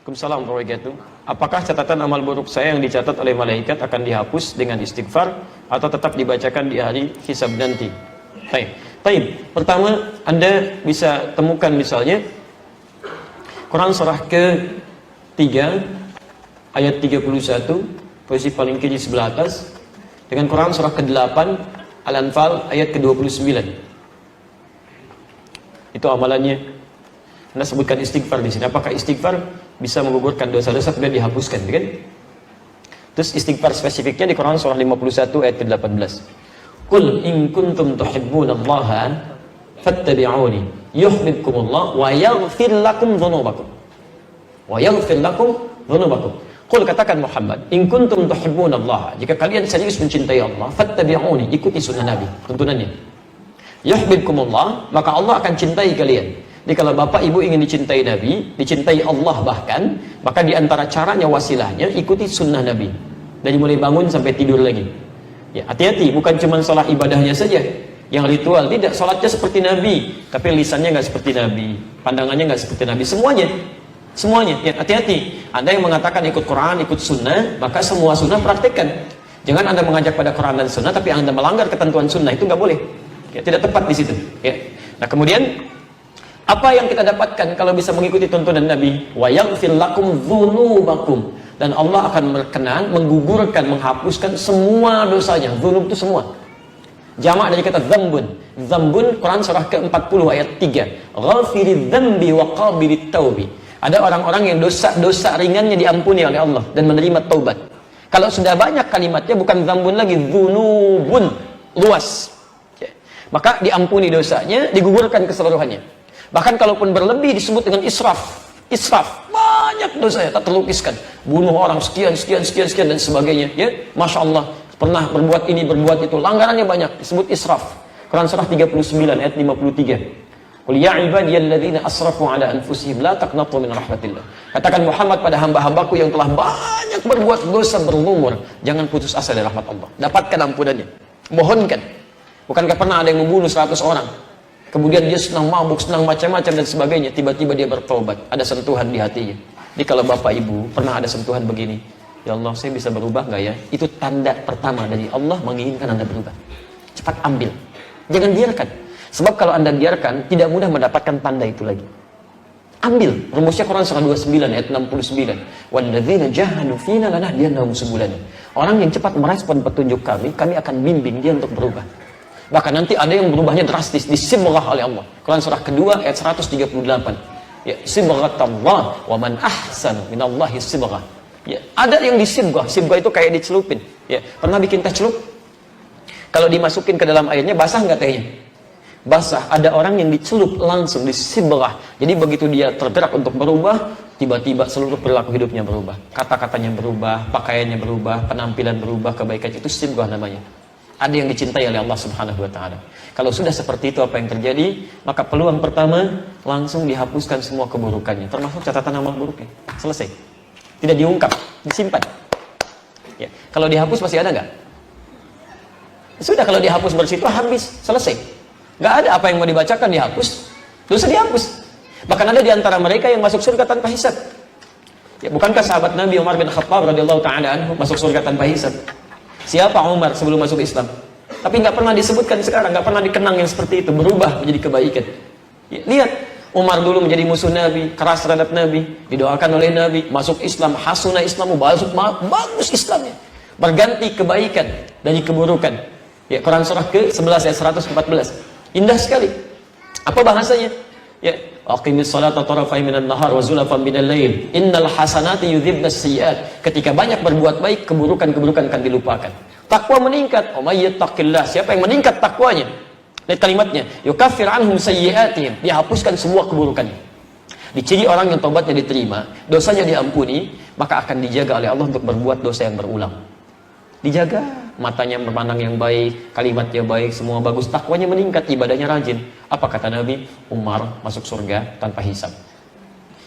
Waalaikumsalam warahmatullahi wabarakatuh. Apakah catatan amal buruk saya yang dicatat oleh malaikat akan dihapus dengan istighfar atau tetap dibacakan di hari hisab nanti? Baik. Pertama, Anda bisa temukan misalnya Quran surah ke-3 ayat 31 posisi paling kiri sebelah atas dengan Quran surah ke-8 Al-Anfal ayat ke-29. Itu amalannya. Anda sebutkan istighfar di sini. Apakah istighfar bisa menggugurkan dosa-dosa kemudian dihapuskan, kan? Terus istighfar spesifiknya di Quran surah 51 ayat ke-18. Qul in kuntum tuhibbunallaha fattabi'uni yuhibbukumullah wa yaghfir lakum dzunubakum. Wa yaghfir lakum dzunubakum. Qul, katakan Muhammad, in kuntum tuhibbunallaha, jika kalian serius mencintai Allah, fattabi'uni, ikuti sunnah Nabi, tuntunannya. Yuhibbukumullah, maka Allah akan cintai kalian. Jadi kalau bapak ibu ingin dicintai Nabi, dicintai Allah bahkan, maka diantara caranya, wasilahnya, ikuti sunnah Nabi. Dari mulai bangun sampai tidur lagi. Ya, hati-hati, bukan cuma sholat ibadahnya saja yang ritual, tidak, sholatnya seperti Nabi, tapi lisannya nggak seperti Nabi, pandangannya nggak seperti Nabi, semuanya. Ya, hati-hati. Anda yang mengatakan ikut Quran, ikut sunnah, maka semua sunnah praktekkan. Jangan Anda mengajak pada Quran dan sunnah, tapi Anda melanggar ketentuan sunnah, itu nggak boleh. Ya, tidak tepat di situ. Ya. Nah, kemudian apa yang kita dapatkan kalau bisa mengikuti tuntunan Nabi? Wa yaghfir lakum dzunubakum, dan Allah akan berkenan menggugurkan, menghapuskan semua dosanya. Dzunub itu semua. Jamak dari kata dzambun. Dzambun Quran surah ke-40 ayat 3. Ghafiridz dzambi wa qabilit taubi. Ada orang-orang yang dosa ringannya diampuni oleh Allah dan menerima taubat. Kalau sudah banyak kalimatnya bukan dzambun lagi, dzunubun, luas. Maka diampuni dosanya, digugurkan keseluruhannya. Bahkan kalaupun berlebih disebut dengan israf. Banyak dosanya tak terlukiskan. Bunuh orang sekian dan sebagainya. Ya, Masya Allah. Pernah berbuat ini, berbuat itu. Langgarannya banyak. Disebut israf. Quran surah 39 ayat 53. Qul ya ibadiyalladzina asrafu ala anfusihim la taqnatu min rahmatillah. Katakan Muhammad pada hamba-hambaku yang telah banyak berbuat dosa berlumur, jangan putus asa dari rahmat Allah. Dapatkan ampunannya. Mohonkan. Bukankah pernah ada yang membunuh 100 orang? Kemudian dia senang mabuk, senang macam-macam dan sebagainya. Tiba-tiba dia bertobat. Ada sentuhan di hatinya. Jadi kalau bapak ibu pernah ada sentuhan begini, ya Allah, saya bisa berubah nggak ya? Itu tanda pertama dari Allah menginginkan Anda berubah. Cepat ambil. Jangan biarkan. Sebab kalau Anda biarkan, tidak mudah mendapatkan tanda itu lagi. Ambil. Rumusnya Quran surah 29 ayat 69. Walladzina jahadu fina lanahdiyannahum subulana. Orang yang cepat merespon petunjuk kami akan bimbing dia untuk berubah. Bahkan nanti ada yang berubahnya drastis, disibghah oleh Allah. Quran surah kedua ayat 138. Ya, sibghatallah wa man ahsanu minallahi sibghah. Ya, ada yang disibghah. Sibghah itu kayak dicelupin. Ya, pernah bikin teh celup? Kalau dimasukin ke dalam airnya basah nggak tehnya? Basah. Ada orang yang dicelup langsung, disibghah. Jadi begitu dia tergerak untuk berubah, tiba-tiba seluruh perilaku hidupnya berubah. Kata-katanya berubah, pakaiannya berubah, penampilan berubah, kebaikan, itu sibghah namanya. Ada yang dicintai oleh Allah Subhanahu wa Ta'ala. Kalau sudah seperti itu, apa yang terjadi? Maka peluang pertama, langsung dihapuskan semua keburukannya, termasuk catatan amal buruknya. Selesai. Tidak diungkap, disimpan. Ya. Kalau dihapus masih ada nggak? Sudah, kalau dihapus bersih itu habis, selesai. Nggak ada apa yang mau dibacakan, dihapus. Dosa dihapus. Bahkan ada di antara mereka yang masuk surga tanpa hisab. Ya, bukankah sahabat Nabi Umar bin Khattab radhiyallahu ta'ala anhu masuk surga tanpa hisab? Siapa Umar sebelum masuk Islam? Tapi nggak pernah disebutkan sekarang, nggak pernah dikenang yang seperti itu, berubah menjadi kebaikan. Ya, lihat, Umar dulu menjadi musuh Nabi, keras terhadap Nabi, didoakan oleh Nabi, masuk Islam, hasuna Islamu, bagus Islamnya, berganti kebaikan dari keburukan. Ya, Quran surah ke-11 ayat 114. Indah sekali. Apa bahasanya? Ya, aqimis salata tarafai minan nahar wa zulafan minal lail innal hasanati yudhibnas sayyi'at. Ketika banyak berbuat baik, keburukan-keburukan akan dilupakan. Takwa meningkat. Oh, may yattaqillah, siapa yang meningkat takwanya? Lihat kalimatnya, yukaffir anhum sayyi'atihim, dihapuskan semua keburukannya. Diciri orang yang taubatnya diterima, dosanya diampuni, maka akan dijaga oleh Allah untuk berbuat dosa yang berulang. Dijaga, matanya memandang yang baik, kalimatnya baik, semua bagus, takwanya meningkat, ibadahnya rajin. Apa kata Nabi? Umar masuk surga tanpa hisab.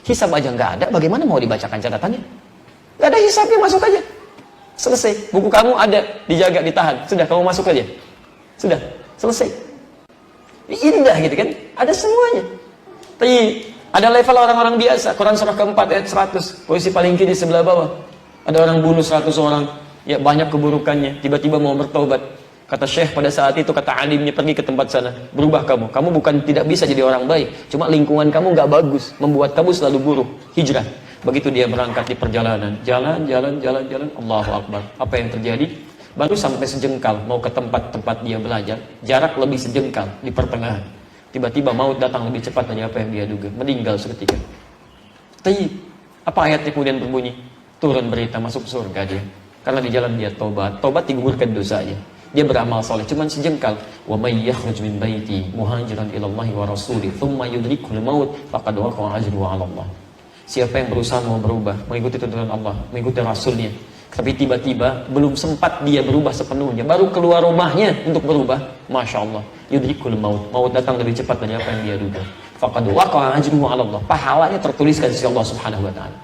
Hisab aja nggak ada, bagaimana mau dibacakan catatannya? Nggak ada hisabnya, masuk aja. Selesai. Buku kamu ada, dijaga, ditahan. Sudah, kamu masuk aja. Sudah, selesai. Indah gitu kan? Ada semuanya. Tapi Ada level orang-orang biasa. Quran surah keempat ayat 100, posisi paling kiri sebelah bawah. Ada orang bunuh 100 orang, ya banyak keburukannya, tiba-tiba mau bertobat. Kata Syekh pada saat itu, kata alimnya, pergi ke tempat sana, berubah kamu. Kamu bukan tidak bisa jadi orang baik, cuma lingkungan kamu nggak bagus, membuat kamu selalu buruk. Hijrah. Begitu dia berangkat di perjalanan, jalan, Allahu Akbar. Apa yang terjadi? Baru sampai sejengkal, mau ke tempat-tempat dia belajar, jarak lebih sejengkal di pertengahan. Tiba-tiba maut datang lebih cepat dari apa yang dia duga, meninggal seketika. Tapi apa ayatnya kemudian berbunyi? Turun berita masuk surga dia. Karena di jalan dia tobat digugurkan dosanya. Dia beramal soleh, cuman sejengkal. Wa may yakhruj min baiti muhajiran ila Allah wa rasulih, thumma yudrikul maut faqad waqa'a ajruhu 'ala Allah. Siapa yang berusaha mau berubah, mengikuti tuntunan Allah, mengikuti Rasulnya, tapi tiba-tiba belum sempat dia berubah sepenuhnya, baru keluar rumahnya untuk berubah, Masya Allah, yudrikul maut datang lebih cepat dari apa yang dia duga. Faqad waqa'a ajruhu 'ala Allah. Pahalanya tertuliskan di sisi Allah Subhanahu wa taala.